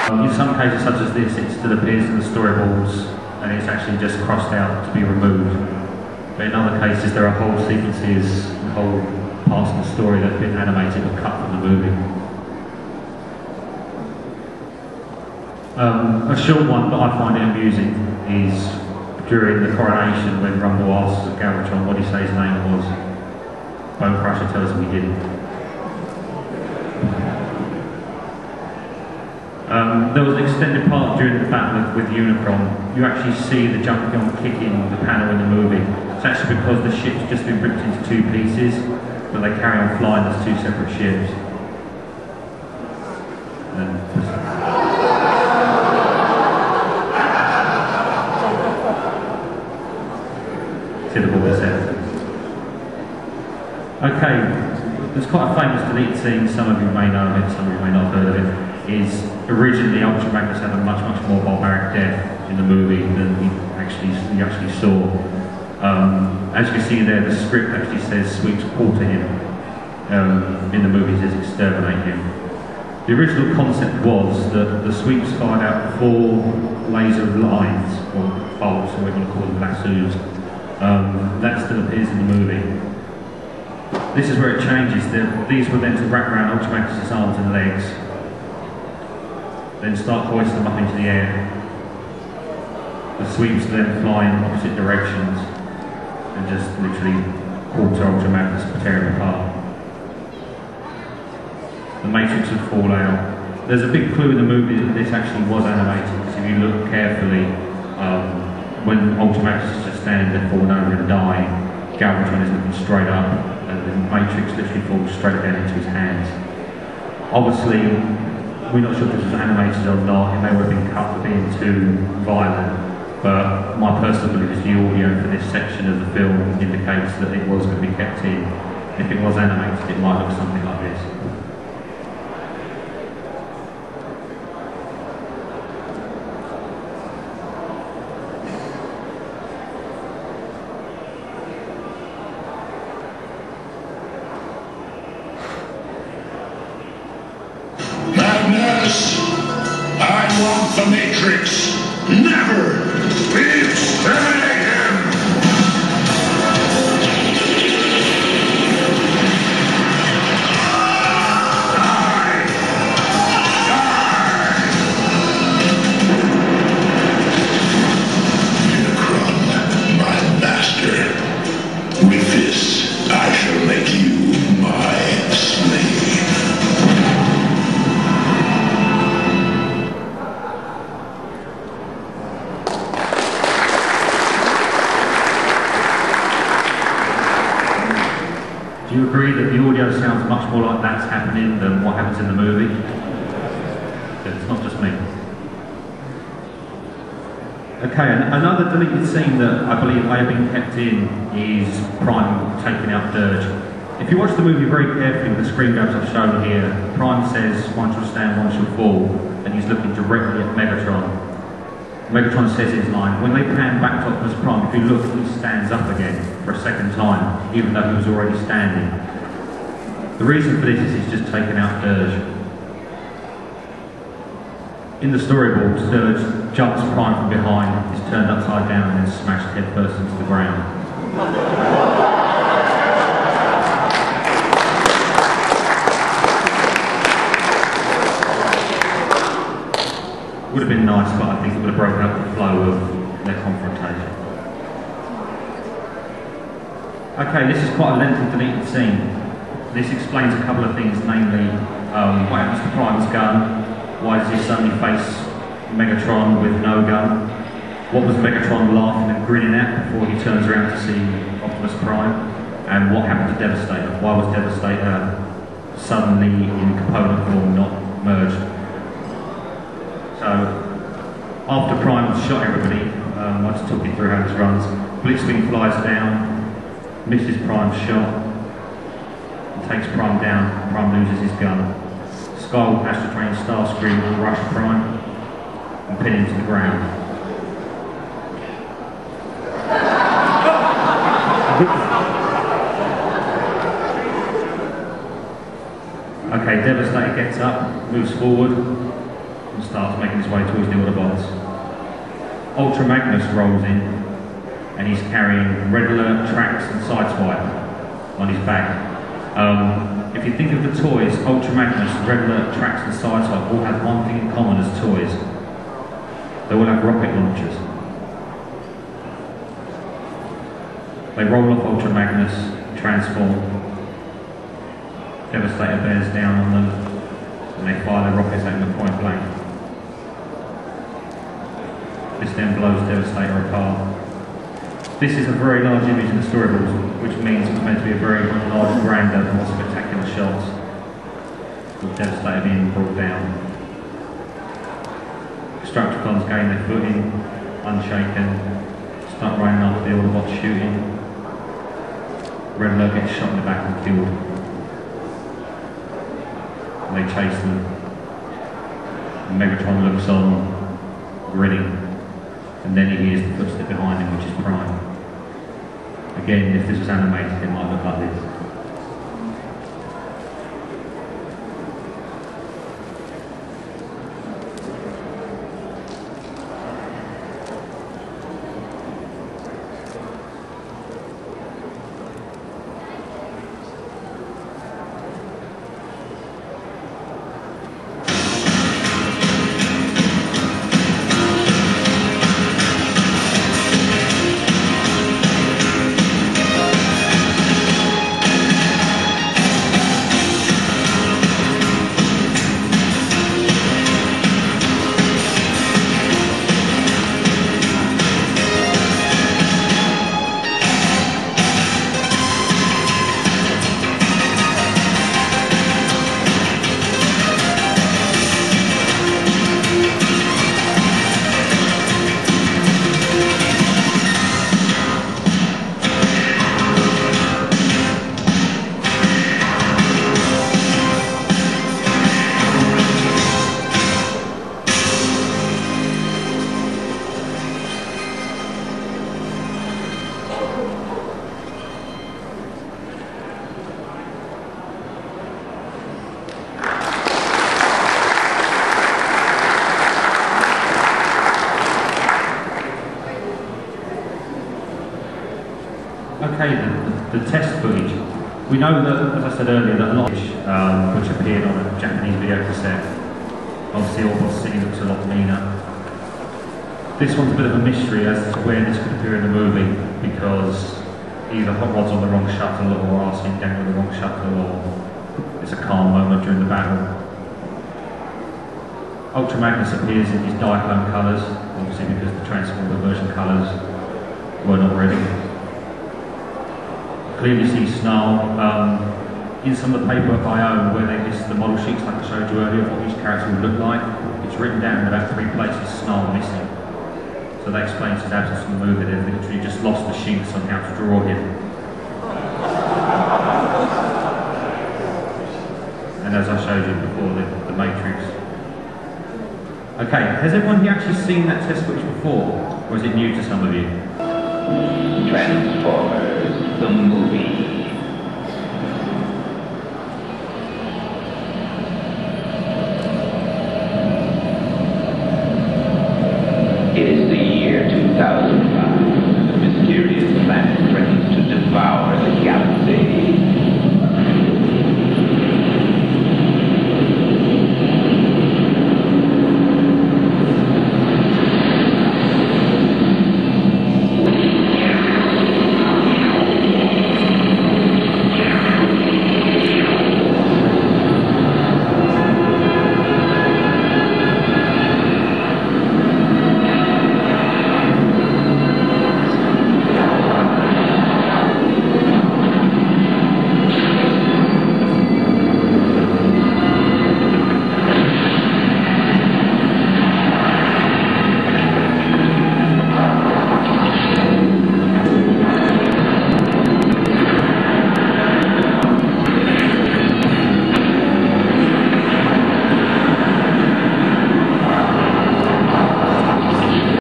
In some cases such as this, it still appears in the storyboards and it's actually just crossed out to be removed. But in other cases there are whole sequences, whole parts of the story that have been animated or cut from the movie. A short one that I find amusing is during the coronation when Rumble asks Galvatron what he say his name was. Bone Crusher tells him he didn't. There was an extended part during the battle with Unicron. You actually see the jumping on kicking the panel in the movie. It's actually because the ship's just been ripped into two pieces, but they carry on flying as two separate ships. Okay, there's quite a famous deleted scene, some of you may know of it, some of you may not have heard of it, is originally Ultra Magnus had a much more barbaric death in the movie than you actually saw. As you can see there, the script actually says sweeps quarter him. In the movie it says exterminate him. The original concept was that the sweeps fired out 4 laser lines, or bolts, or whatever you want to call them, lassos. That still appears in the movie. This is where it changes. These were then to wrap around Ultra Magnus' arms and legs, then start hoisting them up into the air. The sweeps then fly in opposite directions and just literally quarter Ultra Magnus, tear him apart. The Matrix would fall out. There's a big clue in the movie that this actually was animated, because if you look carefully, when Ultra Magnus is just standing there falling over and dying, Galvatron is looking straight up, and the Matrix literally falls straight down into his hands. Obviously, we're not sure if this was animated or not. It may well have been cut for being too violent, but my personal belief is the audio for this section of the film indicates that it was going to be kept in. If it was animated, it might look something like this. I want the Matrix. Never! Exterminate him! Die! Die! Unicron, my master. With this, I shall make you my slave. Do you agree that the audio sounds much more like that's happening than what happens in the movie? It's not just me. Okay, another deleted scene that I believe may have been kept in is Prime taking out Dirge. If you watch the movie very carefully with the screen grabs I've shown here, Prime says, "One shall stand, one shall fall," and he's looking directly at Megatron. Megatron says his line. When they pan back to Optimus Prime, if you look, he stands up again for a second time, even though he was already standing. The reason for this is he's just taken out Dirge. In the storyboards, Dirge jumps Prime from behind, is turned upside down, and then smashed headfirst into the ground. Would have been nice, but I think it would have broken up the flow of their confrontation. Okay, this is quite a lengthy deleted scene. This explains a couple of things, namely what happens to Prime's gun, why does he suddenly face Megatron with no gun, what was Megatron laughing and grinning at before he turns around to see Optimus Prime, and what happened to Devastator, why was Devastator suddenly in component form, not merged. So, after Prime shot everybody, I'll just talk you through how this runs. Blitzwing flies down, misses Prime's shot, and takes Prime down. Prime loses his gun. Skywarp Astro Train Starscream will rush Prime and pin him to the ground. Okay, Devastator gets up, moves forward, and starts making his way towards the Autobots. Ultra Magnus rolls in, and he's carrying Red Alert, Trax and Sideswipe on his back. If you think of the toys, Ultra Magnus, Red Alert, Trax and Sideswipe all have one thing in common as toys. They all have rocket launchers. They roll off Ultra Magnus, transform. Devastator bears down on them, and they fire their rockets at them at point blank. This then blows Devastator apart. This is a very large image in the storyboards, which means it's meant to be a very large, grander, more spectacular shot with Devastator being brought down. Destructicons gain their footing, unshaken, start running after the Autobots shooting. Red Alert gets shot in the back and killed. And they chase them. And Megatron looks on, grinning, and then he hears the footstep behind him, which is Prime. Again, if this was animated, it might look like this. Okay, the test footage. We know that, as I said earlier, that a lot of which appeared on a Japanese video cassette. Obviously, Autobots City looks a lot meaner. This one's a bit of a mystery as to where this could appear in the movie, because either Hot Rod's on the wrong shuttle, or Arsene down with the wrong shuttle, or it's a calm moment during the battle. Ultra Magnus appears in his Diaclone colours, obviously because the Transformer version colours were not ready. Clearly see Snarl in some of the paperwork I own where they list the model sheets like I showed you earlier of what each character would look like. It's written down in about 3 places, Snarl missing. So that explains his absence from the movie. They've literally just lost the sheets on how to draw him. And as I showed you before, the Matrix. Okay, has everyone here actually seen that test footage before? Or is it new to some of you? Transformers, the movie.